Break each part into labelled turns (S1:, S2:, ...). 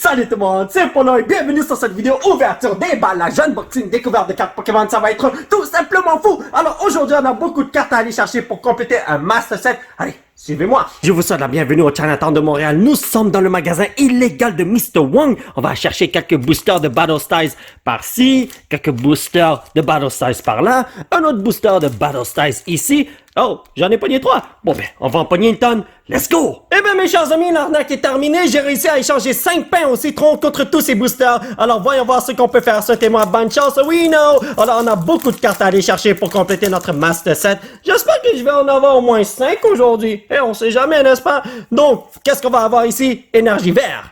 S1: Salut tout le monde, c'est Polo et bienvenue sur cette vidéo ouverture des balles, la jeune boxing découverte de cartes Pokémon, ça va être tout simplement fou. Alors aujourd'hui on a beaucoup de cartes à aller chercher pour compléter un Master Set. Allez, suivez-moi. Je vous souhaite la bienvenue au Chinatown de Montréal. Nous sommes dans le magasin illégal de Mr. Wong. On va chercher quelques boosters de Battle Styles par-ci, quelques boosters de Battle Styles par-là, un autre booster de Battle Styles ici. Oh, j'en ai pogné 3. Bon ben, on va en pogner une tonne. Let's go! Eh ben mes chers amis, l'arnaque est terminée. J'ai réussi à échanger 5 pains au citron contre tous ces boosters. Alors voyons voir ce qu'on peut faire. Souhaitez-moi bonne chance. Oui, no! Alors on a beaucoup de cartes à aller chercher pour compléter notre Master Set. J'espère que je vais en avoir au moins 5 aujourd'hui. Et on sait jamais, n'est-ce pas? Donc, qu'est-ce qu'on va avoir ici? Énergie verte.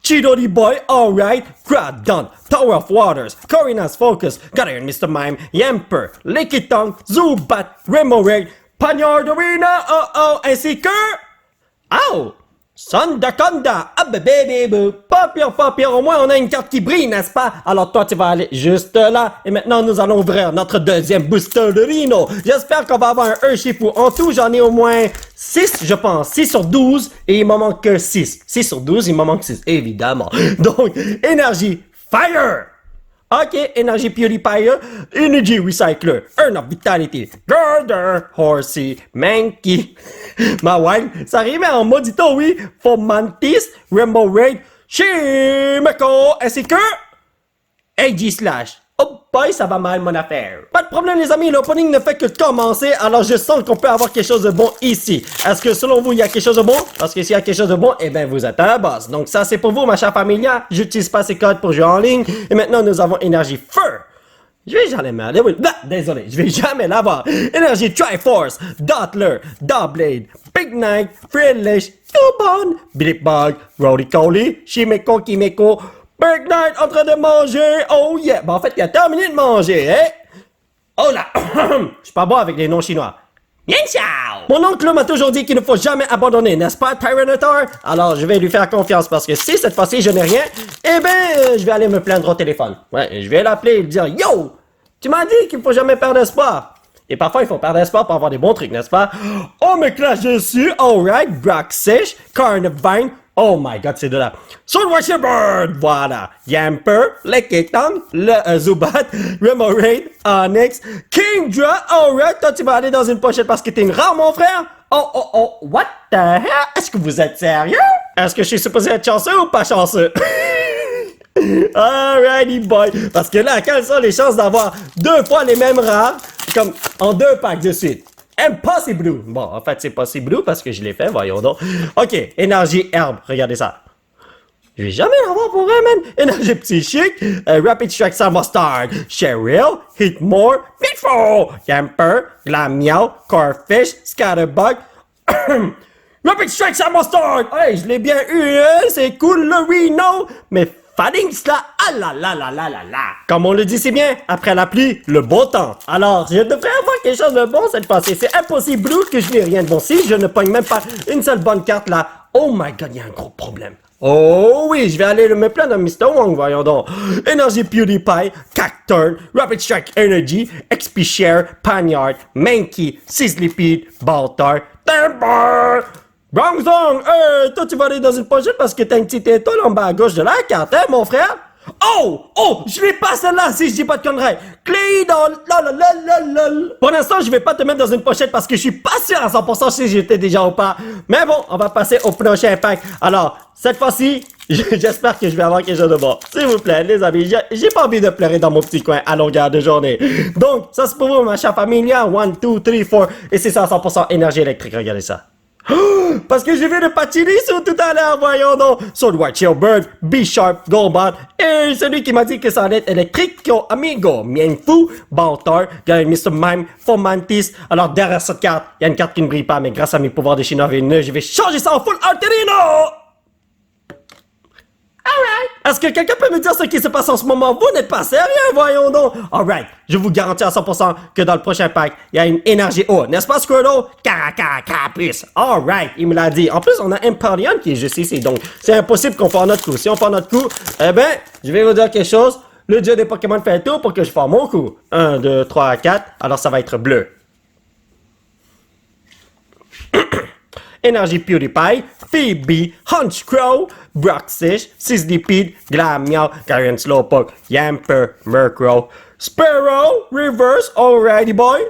S1: Chidori Boy, alright, Groudon, Tower of Waters, Corina's Focus, Goddard Mr. Mime, Yamper, Lickitung, Zubat, Remoraid, Panyardorina, ainsi que... Oh! Sondaconda, ah bébé, pas pire, au moins on a une carte qui brille, n'est-ce pas? Alors toi tu vas aller juste là, et maintenant nous allons ouvrir notre deuxième booster de Rhino. J'espère qu'on va avoir un Urshifu. En tout j'en ai au moins 6 je pense, 6 sur 12, et il m'en manque que 6. 6 sur 12, il m'en manque 6, évidemment. Donc, énergie, Fire! Ok, énergie Purifier, Energy Recycler, Earn of Vitality, Girder, Horsey, Mankey, Mawile, ça rime en maudito, oui, Fomantis, Rainbow Raid, Shimeko, ainsi que AG Slash. Oh boy, ça va mal mon affaire. Pas de problème les amis, l'opening ne fait que commencer, alors je sens qu'on peut avoir quelque chose de bon ici. Est-ce que selon vous, il y a quelque chose de bon? Parce que s'il y a quelque chose de bon, eh ben vous êtes un boss. Donc ça c'est pour vous ma chère familia, j'utilise pas ces codes pour jouer en ligne. Et maintenant nous avons énergie Feu. Je vais jamais mal. Désolé, je vais jamais l'avoir. Énergie Triforce, Dottler, Doublade, Big Knight, Frillish, Cubone, Blipbug, Roly-Coly, Shimeko, Kimeko, Big Knight en train de manger. Oh yeah. Bon, en fait, il a terminé de manger, hein? Oh là. Je suis pas bon avec les noms chinois. Bien ciao. Mon oncle m'a toujours dit qu'il ne faut jamais abandonner, n'est-ce pas, Tyranitar? Alors, je vais lui faire confiance parce que si cette fois-ci je n'ai rien, eh ben, je vais aller me plaindre au téléphone. Ouais, je vais l'appeler et lui dire, yo, tu m'as dit qu'il ne faut jamais perdre espoir. Et parfois, il faut perdre espoir pour avoir des bons trucs, n'est-ce pas? Oh, mais classe dessus. Alright, Broxish, Carnivine. Oh my god, c'est de là. Swordwasher Bird, voilà. Yamper, Lickitung, le Zubat, Remoraid, Onyx, Kingdra. Alright, toi tu vas aller dans une pochette parce que t'es une rare, mon frère. Oh, what the hell? Est-ce que vous êtes sérieux? Est-ce que je suis supposé être chanceux ou pas chanceux? Alrighty boy. Parce que là, quelles sont les chances d'avoir 2 fois les mêmes rares, comme en 2 packs de suite? Impossible! Bon, en fait, c'est possible parce que je l'ai fait, voyons donc. Ok, énergie herbe, regardez ça. Je vais jamais l'avoir pour vrai, man. Énergie psychique, Rapid Strike Mustard, Cheryl, Hitmore, Pitfall, Camper, Glammeow, Corfish, Scatterbug, Rapid Strike Mustard! Hey, je l'ai bien eu, hein? C'est cool le Rhino, mais Fadings là, ah là là là là là là. Comme on le dit si bien, après la pluie, le beau temps. Alors, je devrais avoir quelque chose de bon cette fois-ci. C'est impossible que je n'ai rien de bon. Si je ne pogne même pas une seule bonne carte là, oh my god, il y a un gros problème. Oh oui, je vais aller me plaindre à Mr. Wong, voyons donc. Énergie PewDiePie, Cacturn, Rapid Strike Energy, XP Share, Panyard, Mankey, Sizzlipede, Baltar, Timber. Brangzong, toi tu vas aller dans une pochette parce que t'as une petite étoile en bas à gauche de la carte, hein, mon frère? Oh, je l'ai pas celle-là si je dis pas de conneries. Claydol, Pour l'instant, je vais pas te mettre dans une pochette parce que je suis pas sûr à 100% si j'étais déjà ou pas. Mais bon, on va passer au prochain pack. Alors, cette fois-ci, j'espère que je vais avoir quelque chose de bon. S'il vous plaît, les amis, j'ai pas envie de pleurer dans mon petit coin à longueur de journée. Donc, ça c'est pour vous, ma chère familia. 1, 2, 3, 4. Et c'est ça, 100% énergie électrique. Regardez ça. Parce que je viens de patiner sur tout à l'heure, voyons donc. Swordwasher Bird, B-Sharp, Golbat, et celui qui m'a dit que ça allait être électrique, amigo, Mienfou, Baltar, Mr. Mime, Fomantis. Alors derrière cette carte, il y a une carte qui ne brille pas, mais grâce à mes pouvoirs de Shinobi, je vais changer ça en full Arterino! Alright. Est-ce que quelqu'un peut me dire ce qui se passe en ce moment? Vous n'êtes pas sérieux, voyons donc. Alright, je vous garantis à 100% que dans le prochain pack, il y a une énergie haute, n'est-ce pas, Squirtle? Carapuce. Alright, il me l'a dit. En plus, on a Empoleon qui est juste ici, donc c'est impossible qu'on fasse notre coup. Si on fait notre coup, eh ben, je vais vous dire quelque chose. Le dieu des Pokémon fait tout pour que je fasse mon coup. 1, 2, 3, 4. Alors ça va être bleu. Énergie PewDiePie, Phoebe, Hunchcrow, Broxish, Sizzlipede, Glammeow, Garion Slowpoke, Yamper, Murkrow, Sparrow, Reverse, Alrighty Boy,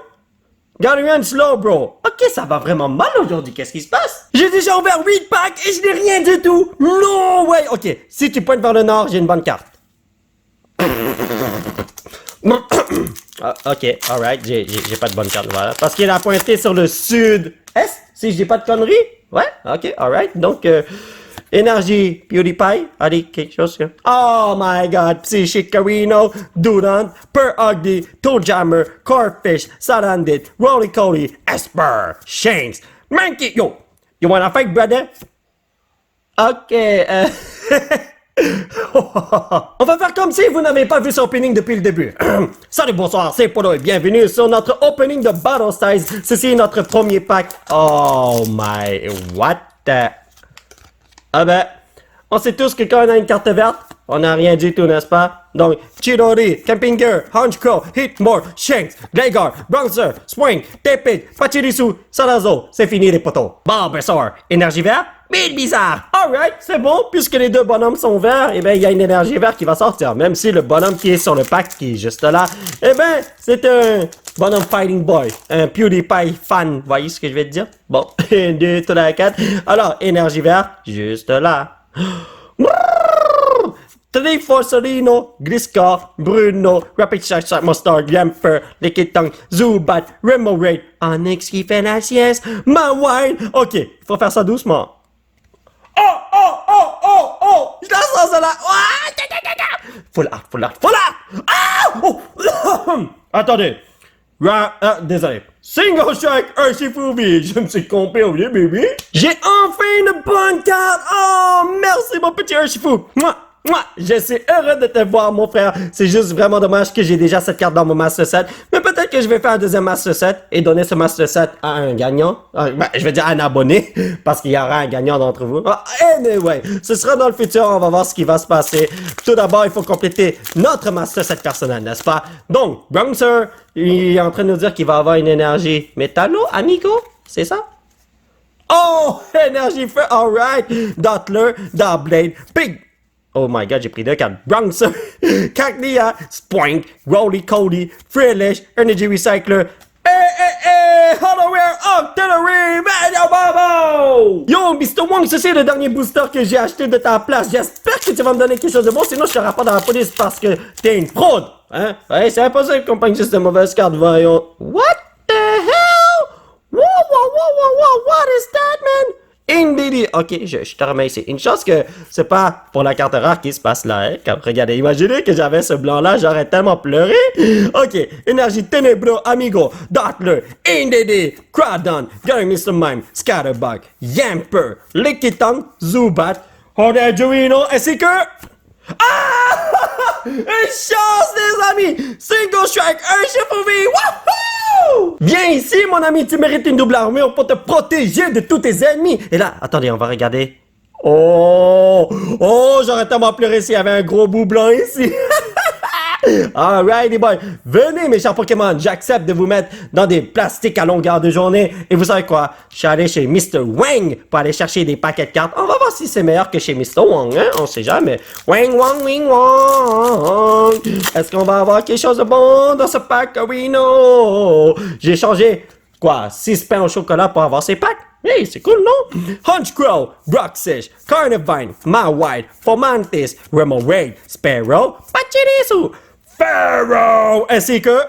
S1: Garion Slowbro. Ok, ça va vraiment mal aujourd'hui, qu'est-ce qui se passe? J'ai déjà ouvert 8 packs et je n'ai rien du tout. Non, ouais, ok, si tu pointes vers le nord, j'ai une bonne carte. Ok, alright, j'ai pas de bonne carte, voilà. Parce qu'il a pointé sur le sud-est, si je dis pas de conneries. Ouais, ok, alright. Donc, énergie, PewDiePie, allez, quelque chose que... Oh my god, Psychic Carino, Dudant, Ugly, Toadjammer, Corfish, Sarandit, Rolly Cody, Esper, Shanks, Mankey, yo, you wanna fight, brother? Ok, on va faire comme si vous n'avez pas vu ce opening depuis le début. Salut, bonsoir, c'est Polo et bienvenue sur notre opening de Battle Styles. Ceci est notre premier pack. Oh my... What the... Ah ben, on sait tous que quand on a une carte verte, on n'a rien du tout, n'est-ce pas? Donc, Chidori, Campinger, Hunchcrow, Hitmore, Shanks, Gligar, Bronzer, Swing, Tepid, Pachirisu, Salazo, c'est fini les potos. Bulbasaur, énergie verte, Mille bizarre. Alright, c'est bon, puisque les deux bonhommes sont verts, eh ben il y a une énergie verte qui va sortir, même si le bonhomme qui est sur le pack, qui est juste là, eh ben c'est un bonhomme Fighting Boy, un PewDiePie fan, vous voyez ce que je vais te dire? Bon, 1, 2, 3, 4, alors énergie verte, juste là. Triforcerino, Gliscor, Bruno, Rapid Shot, Mustard, Yamper, Liquid Tongue, Zubat, Remoraid, Onyx qui fait la sieste, Mawile. Ok, il faut faire ça doucement. Oh! Je la sens là! Full art! Ah! Oh! Attendez. Désolé. Single Strike Urshifubi. Je me suis trompé au lieu, bébé. J'ai enfin une bonne carte. Oh, merci mon petit Urshifu. Je suis heureux de te voir, mon frère. C'est juste vraiment dommage que j'ai déjà cette carte dans mon Master Set. Mais peut-être que je vais faire un deuxième Master Set et donner ce Master Set à un gagnant. Je vais dire à un abonné, parce qu'il y aura un gagnant d'entre vous. Anyway, ce sera dans le futur. On va voir ce qui va se passer. Tout d'abord, il faut compléter notre Master Set personnel, n'est-ce pas? Donc, Bronzer, il est en train de nous dire qu'il va avoir une énergie métallo, amigo. C'est ça? Oh! Énergie feu, alright! Dottler, Darkblade, Big... Oh my god, j'ai pris deux cartes. Bronzer, Cacnea, Spoink, Rolly Cody, Frillish, Energy Recycler, Hollowware, Octillery, Bobo! Yo, Mr. Wong, ceci est le dernier booster que j'ai acheté de ta place. J'espère que tu vas me donner quelque chose de bon, sinon je serai pas dans la police parce que t'es une fraude. Hein? Ouais, c'est impossible qu'on prenne juste de mauvaises cartes, voyons. What the hell? What is that, man? Indeed. Ok, je te remets ici. Une chose que c'est pas pour la carte rare qui se passe là, hein. Comme, regardez, imaginez que j'avais ce blanc-là, j'aurais tellement pleuré. Ok, énergie Ténébro, Amigo, Dottler, Indeed, Crawdon, Gary Mr. Mime, Scatterbug, Yamper, Lickitung, Zubat, Arduino, ainsi que... Ah! Une chance, les amis! Single Strike, Urshifubi! Wouhou! Viens ici, mon ami, tu mérites une double armure pour te protéger de tous tes ennemis. Et là, attendez, on va regarder. Oh, j'aurais tellement pleuré s'il y avait un gros bout blanc ici. Alrighty boy, venez mes chers Pokémon, j'accepte de vous mettre dans des plastiques à longueur de journée. Et vous savez quoi? Je suis allé chez Mr. Wang pour aller chercher des paquets de cartes. On va voir si c'est meilleur que chez Mr. Wang, hein? On sait jamais. Wang. Est-ce qu'on va avoir quelque chose de bon dans ce pack? Oui, non. J'ai changé, 6 pains au chocolat pour avoir ces packs? Hey, c'est cool, non? Hunchcrow, Broxish, Carnivine, Mawile, Fomantis, Remoraid, Sparrow, Pachirisu, Pharaoh, ainsi que...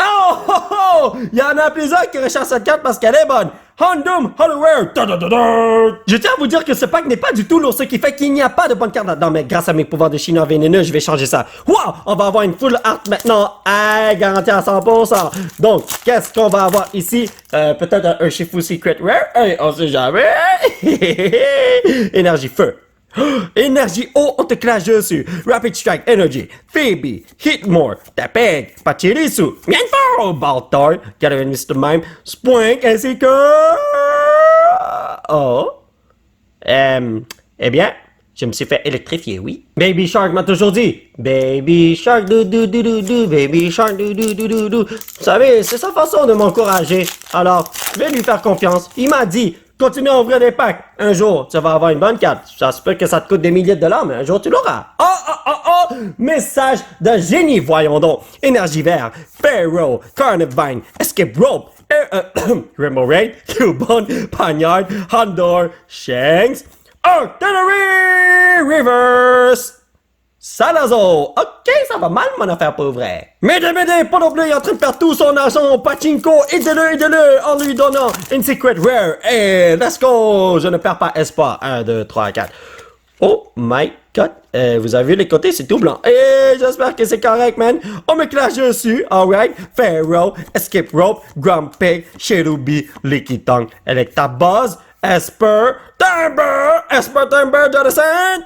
S1: Oh! Il y en a plusieurs qui recherchent cette carte parce qu'elle est bonne. Houndoom, Hollowware, je tiens à vous dire que ce pack n'est pas du tout lourd, ce qui fait qu'il n'y a pas de bonne carte là-dedans, mais grâce à mes pouvoirs de chinois vénéneux, je vais changer ça. Wow! On va avoir une full art maintenant, garantie à 100%. Donc, qu'est-ce qu'on va avoir ici? Peut-être un Urshifu Secret Rare? Hey, on sait jamais. Énergie feu. Énergie eau, on te clash dessus. Rapid Strike Energy, Phoebe, Hitmore, Tapeg, Pachirisu, Mienfaro, Baltar, Gary Mr. Mime, Spoink, ainsi que... Eh bien, je me suis fait électrifier, oui. Baby Shark m'a toujours dit, Baby Shark, Baby Shark, Vous savez, c'est sa façon de m'encourager. Alors, je vais lui faire confiance. Il m'a dit Continue à ouvrir des packs. Un jour, tu vas avoir une bonne carte. Ça se peut que ça te coûte des milliers de dollars, mais un jour, tu l'auras. Oh! Message de génie, voyons donc. Énergie vert, Pharaoh, Carnivine, Escape Rope, Rainbow Raid, Cubone, Pagnard, Hondor, Shanks, Artillery Reverse, Salazo. Ok, ça va mal mon affaire pour vrai. Mais pas non plus, il est en train de faire tout son argent au pachinko. Aidez-le, en lui donnant une secret rare. Hey, let's go. Je ne perds pas espoir. 1, 2, 3, 4. Oh my god. Vous avez vu les côtés, c'est tout blanc. J'espère que c'est correct, man. On me clash dessus. Alright. Pharaoh, Escape Rope, Grumpig, Cherubi, Licky Tongue, Electabuzz, Esper, Timber, Jonathan.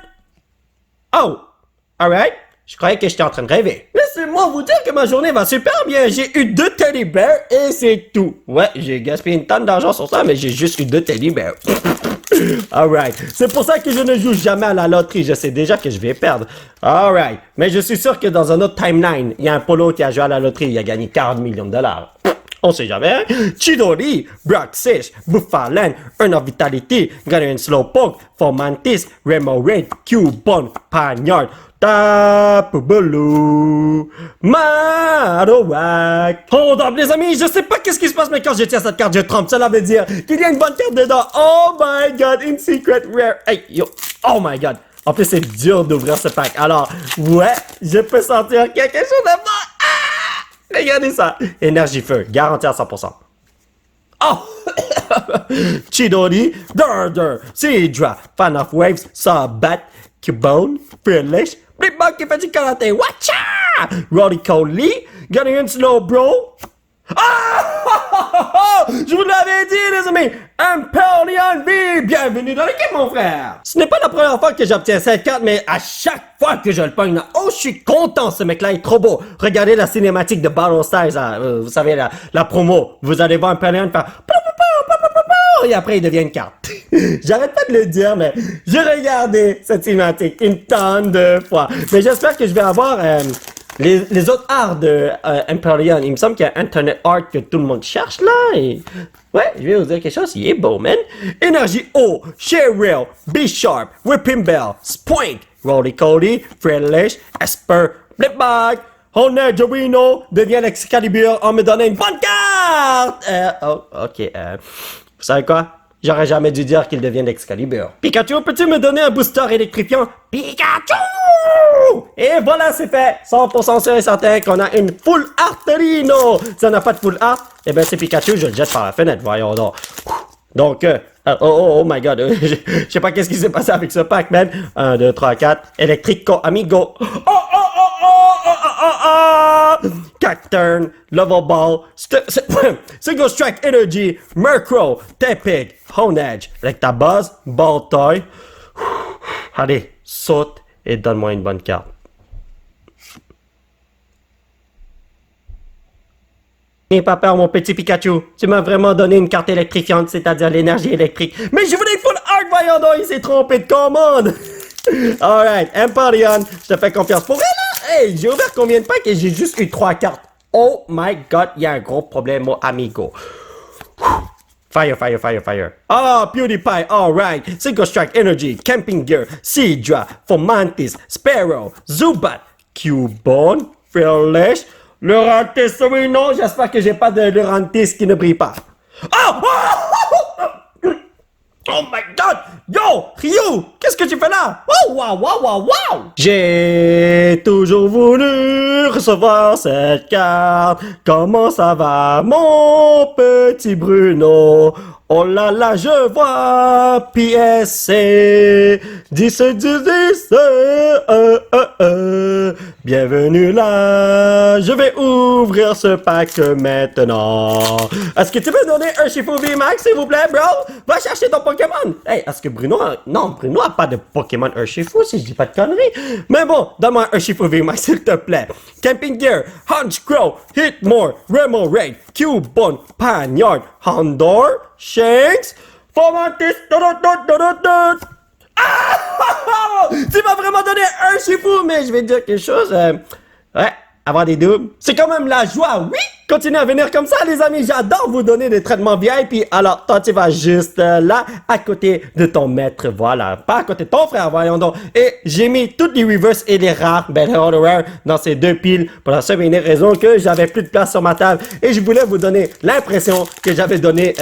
S1: Oh. Alright. Je croyais que j'étais en train de rêver. Laissez-moi vous dire que ma journée va super bien. J'ai eu 2 teddy bears et c'est tout. Ouais, j'ai gaspillé une tonne d'argent sur ça, mais j'ai juste eu 2 teddy bears. Alright. C'est pour ça que je ne joue jamais à la loterie. Je sais déjà que je vais perdre. Alright. Mais je suis sûr que dans un autre timeline, il y a un polo qui a joué à la loterie. Il a gagné 40 millions de dollars. On sait jamais. Chidori, Broxfish, Buffalan, Earn of Vitality, Galarian Slowpoke, Fomantis, Rainbow Raid, Cubone, Pagnard, Tapu-Bulu, Marowak. Hold up, les amis, je sais pas qu'est-ce qui se passe, mais quand je tiens cette carte, je trempe. Cela veut dire qu'il y a une bonne carte dedans. Oh my god, une secret rare. Hey, yo, oh my god. En plus, c'est dur d'ouvrir ce pack. Alors, ouais, je peux sentir quelque chose de bon. Ah! Regardez ça. Énergie feu, garantie à 100%. Oh! Chidori, Durder, Seadra, Fan of Waves, Sabat, Cubone, Fearless, Blipbug qui fait du karaté, Watcha! Roddy Coley, Galarian Slowbro. Ah! Je vous l'avais dit, les amis! Empoleon V! Bienvenue dans l'équipe, mon frère! Ce n'est pas la première fois que j'obtiens cette carte, mais à chaque fois que je le pogne, oh, je suis content, ce mec-là est trop beau! Regardez la cinématique de Battle Stars, vous savez, la promo. Vous allez voir Empoleon faire... Et après, il devient une carte. J'arrête pas de le dire, mais j'ai regardé cette cinématique une tonne de fois. Mais j'espère que je vais avoir... les autres arts de Empoleon, il me semble qu'il y a Internet Art que tout le monde cherche là. Et... ouais, je vais vous dire quelque chose, il est beau, man. Énergie O, Cheryl, B-Sharp, Whipping Bell, Spoink, Rolly Cody, Fresh, Esper, Blipbug, Honor Jovino devient l'Excalibur en me donnant une bonne carte. Ok. Vous savez quoi? J'aurais jamais dû dire qu'il devient l'Excalibur. Pikachu, peux-tu me donner un booster électrifiant? Pikachu! Et voilà, c'est fait. 100% sûr et certain qu'on a une full Arterino. Si on n'a pas de full art, eh ben c'est Pikachu, je le jette par la fenêtre, voyons donc. Donc, oh my god, je sais pas qu'est-ce qui s'est passé avec ce pack, man. 1, 2, 3, 4, Electrico Amigo. Cacturn, Level Ball, Single Strike Energy, Murkrow, Tepig, Honedge, Electabuzz, Baltoy. Allez, saute et donne-moi une bonne carte. N'aie pas peur, mon petit Pikachu. Tu m'as vraiment donné une carte électrifiante, c'est-à-dire l'énergie électrique. Mais je voulais full art, voyons donc, il s'est trompé de commande. Alright, Empoleon, je te fais confiance pour elle, là. Hey, j'ai ouvert combien de packs et j'ai juste eu 3 cartes. Oh my god, il y a un gros problème, mon amigo. Fire. Ah, PewDiePie, alright. Single Strike Energy, Camping Gear, Seadra, Fomantis, Sparrow, Zubat, Cubone, Fearless, Lurantis, oui, non, j'espère que j'ai pas de Lurantis qui ne brille pas. Oh my god! Yo! Ryu! Qu'est-ce que tu fais là? Oh, wow! J'ai toujours voulu recevoir cette carte. Comment ça va, mon petit Bruno? Oh là là, je vois PSC 10. Bienvenue là, je vais ouvrir ce pack maintenant. Est-ce que tu peux donner un Urshifu VMAX, s'il vous plaît, bro? Va chercher ton Pokémon. Hey, est-ce que Bruno non, Bruno a pas de Pokémon Urshifu, si je dis pas de conneries. Mais bon, donne-moi un Urshifu VMAX, s'il te plaît. Camping Gear, Honchkrow, Hitmore, Remo Raid, Cubone, Pagnard, Hondor, Shanks, Fomantis, tu m'as vraiment donné un Urshifu, mais je vais te dire quelque chose. Ouais, avoir des doubles, c'est quand même la joie, oui, Continuez à venir comme ça, les amis. J'adore vous donner des traitements VIP. Alors, toi, tu vas juste là, à côté de ton maître. Voilà. Pas à côté de ton frère, voyons donc. Et j'ai mis toutes les reverse et les rares Battle Rare dans ces deux piles pour la seule et unique raison que j'avais plus de place sur ma table. Et je voulais vous donner l'impression que j'avais obtenu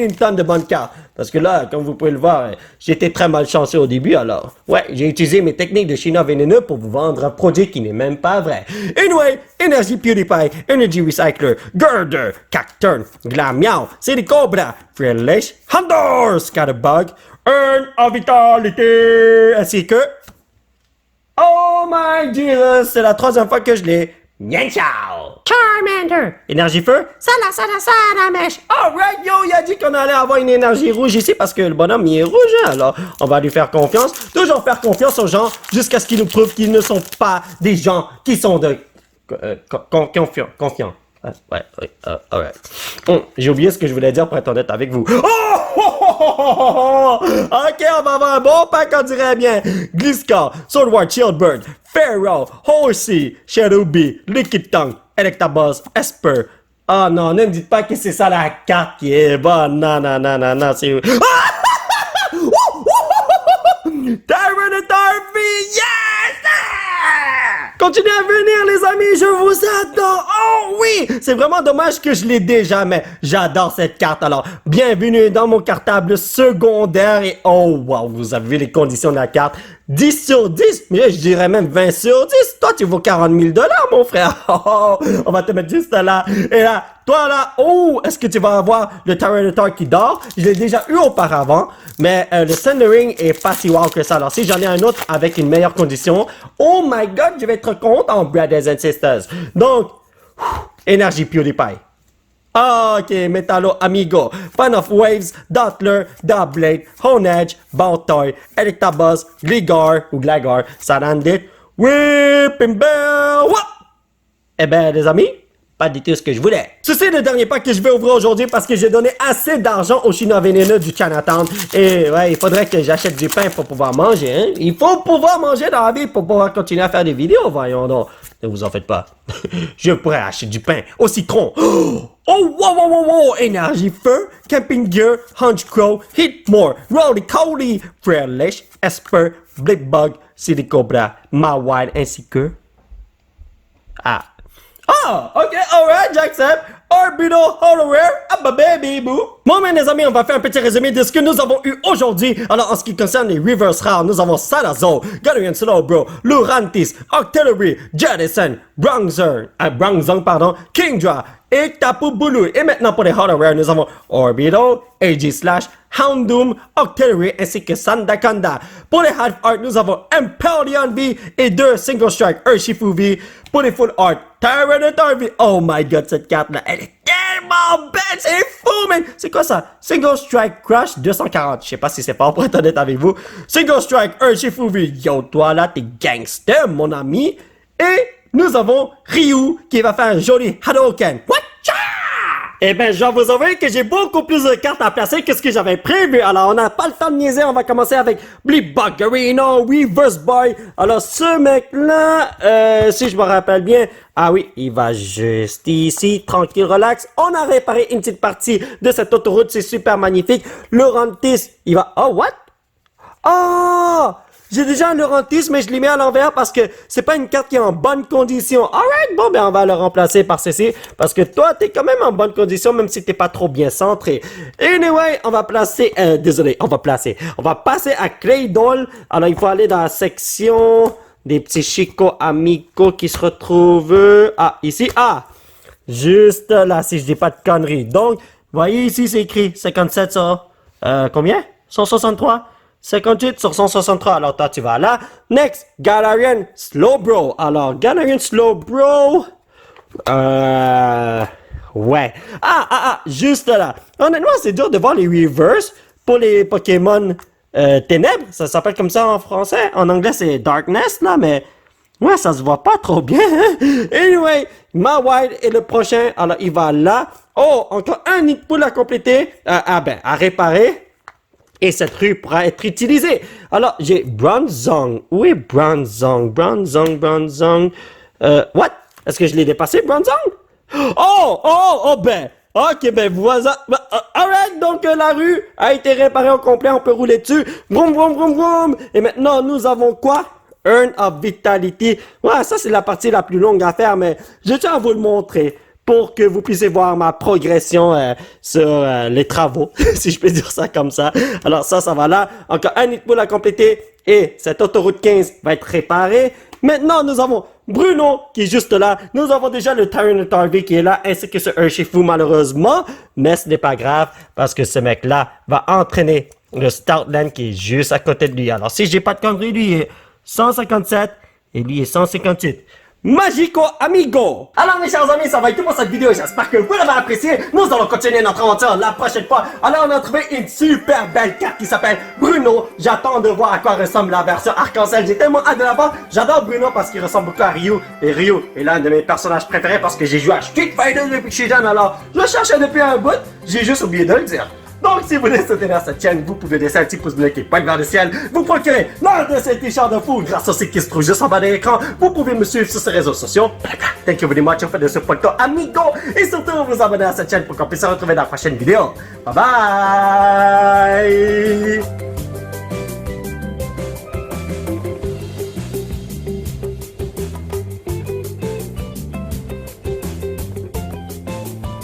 S1: une tonne de bonnes cartes. Parce que là, comme vous pouvez le voir, j'étais très malchanceux au début, alors. Ouais, j'ai utilisé mes techniques de Chinois vénéneux pour vous vendre un produit qui n'est même pas vrai. Anyway, Energy PewDiePie, Energy Recycler, Girder, Cacturn, Glamiao, City Cobra, Freelish, Handor, Scatterbug, Earn of Vitality, ainsi que... Oh my Jesus, c'est la troisième fois que je l'ai. Nian Chao! Charmander! Énergie feu? Sana mèche! Alright, yo, il a dit qu'on allait avoir une énergie rouge ici parce que le bonhomme, il est rouge, hein? Alors, on va lui faire confiance. Toujours faire confiance aux gens jusqu'à ce qu'ils nous prouvent qu'ils ne sont pas des gens qui sont de... confiants. Ouais, alright. J'ai oublié ce que je voulais dire pour être honnête avec vous. Ok, on va avoir un bon pack, on dirait bien. Gliscor, Swordward, Shieldbird, Pharaoh, Horsey, Shadowbee, Liquid Tongue, Electabuzz, Esper. Oh non, ne me dites pas que c'est ça la carte qui est bonne. Non, c'est... Tyranitar V, yes! Continuez à venir, les amis, je vous adore. Oh oui, c'est vraiment dommage que je l'ai déjà, mais j'adore cette carte. Alors, bienvenue dans mon cartable secondaire. Et oh, wow, vous avez vu les conditions de la carte. 10 sur 10, mais je dirais même 20 sur 10. Toi, tu vaux 40 000 $, mon frère. Oh, on va te mettre juste là. Et là, toi là, oh, est-ce que tu vas avoir le Tyranitar qui dort? Je l'ai déjà eu auparavant, mais le Sundering est pas si wow que ça. Alors, si j'en ai un autre avec une meilleure condition, oh my god, je vais être content, brothers and sisters. Donc, Energy PewDiePie. Ok, Metallo Amigo, Fan of Waves, Dottler, Doublade, Honedge, Baltoy, Electabuzz, Gligar, Sarandit, Whipping Bell. Eh ben, les amis, pas du tout ce que je voulais. Ceci est le dernier pack que je vais ouvrir aujourd'hui parce que j'ai donné assez d'argent aux Chinois vénéneux du Chinatown. Et ouais, il faudrait que j'achète du pain pour pouvoir manger, hein. Il faut pouvoir manger dans la vie pour pouvoir continuer à faire des vidéos, voyons donc. Ne vous en faites pas. Je pourrais acheter du pain au citron. Oh, wow. Énergie feu, Camping Gear, Hunch Crow, Hitmore, Rolly Coley, Freelish, Esper, Blickbug, City Cobra, Mawile ainsi que... ok, alright, j'accepte. Orbital Hollow baby boo. Bon, mais les amis, on va faire un petit résumé de ce que nous avons eu aujourd'hui. Alors, en ce qui concerne les reverse rares, nous avons Salazzle, Galarian Slowbro, Lurantis, Octillery, Jettison, Bronzong, Kingdra, et Tapu Bulu. Et maintenant, pour les Hollow Rare, nous avons Orbital, AG Slash, Houndoom, Octillery ainsi que Sandaconda. Pour les Half Art, nous avons Impellion V et 2 Single Strike Urshifu V. Pour les Full Art, Tyranitar V. Oh my god, cette carte-là, elle est tellement belle, c'est fou, man. C'est quoi ça? Single Strike Crush 240. Je sais pas si c'est fort pour être honnête avec vous. Single Strike Urshifu V. Yo, toi là, t'es gangster, mon ami. Et nous avons Ryu qui va faire un joli Hadouken. Watcha! Eh ben, je vais vous avouer que j'ai beaucoup plus de cartes à placer que ce que j'avais prévu. Alors, on n'a pas le temps de niaiser. On va commencer avec Blibuggerino, Reverse Boy. Alors, ce mec-là, si je me rappelle bien, ah oui, il va juste ici, tranquille, relax. On a réparé une petite partie de cette autoroute. C'est super magnifique. Lurantis, il va... Oh, what? Oh! J'ai déjà un Lurantis, mais je l'ai mis à l'envers parce que c'est pas une carte qui est en bonne condition. Alright, bon, ben on va le remplacer par ceci parce que toi, t'es quand même en bonne condition, même si t'es pas trop bien centré. Anyway, on va passer à Claydol. Alors, il faut aller dans la section des petits Chico Amico qui se retrouvent... ici. Juste là, si je dis pas de conneries. Donc, voyez ici, c'est écrit 57 sur... combien? 163? 58 sur 163. Alors, toi, tu vas là. Next, Galarian Slowbro. Alors, Galarian Slowbro. Ouais. Juste là. Honnêtement, c'est dur de voir les reverse pour les Pokémon ténèbres. Ça s'appelle comme ça en français. En anglais, c'est Darkness, là, mais... Ouais, ça se voit pas trop bien, hein? Anyway, Mawile est le prochain. Alors, il va là. Oh, encore un nid de poule à compléter. À réparer. Et cette rue pourra être utilisée. Alors, j'ai Bronzong. Où est Bronzong? What? Est-ce que je l'ai dépassé, Bronzong? Ben. Ok, ben voilà. Alright, donc la rue a été réparée au complet, on peut rouler dessus. Vroom, vroom, vroom, vroom. Et maintenant, nous avons quoi? Urn of Vitality. Ouais, ça c'est la partie la plus longue à faire, mais je tiens à vous le montrer pour que vous puissiez voir ma progression sur les travaux, si je peux dire ça comme ça. Alors ça va là. Encore un nid pool à compléter et cette autoroute 15 va être réparée. Maintenant, nous avons Bruno qui est juste là. Nous avons déjà le Tyranitar V qui est là, ainsi que ce Urshifu malheureusement. Mais ce n'est pas grave parce que ce mec-là va entraîner le Stoutland qui est juste à côté de lui. Alors si j'ai pas de conneries, lui est 157 et lui est 158. Magico Amigo! Alors mes chers amis, ça va être tout pour cette vidéo. J'espère que vous l'avez apprécié. Nous allons continuer notre aventure la prochaine fois. Alors on a trouvé une super belle carte qui s'appelle Bruno. J'attends de voir à quoi ressemble la version arc-en-ciel. J'ai tellement hâte de la voir. J'adore Bruno parce qu'il ressemble beaucoup à Ryu. Et Ryu est l'un de mes personnages préférés parce que j'ai joué à Street Fighter depuis que je suis jeune. Alors je le cherchais depuis un bout. J'ai juste oublié de le dire. Donc, si vous voulez soutenir cette chaîne, vous pouvez laisser un petit pouce bleu qui pointe vers le ciel. Vous procurez l'un de ces t-shirts de fou grâce au site qui se trouve juste en bas de l'écran. Vous pouvez me suivre sur ces réseaux sociaux. Thank you very much for the support, amigo. Et surtout, vous abonner à cette chaîne pour qu'on puisse se retrouver dans la prochaine vidéo. Bye bye!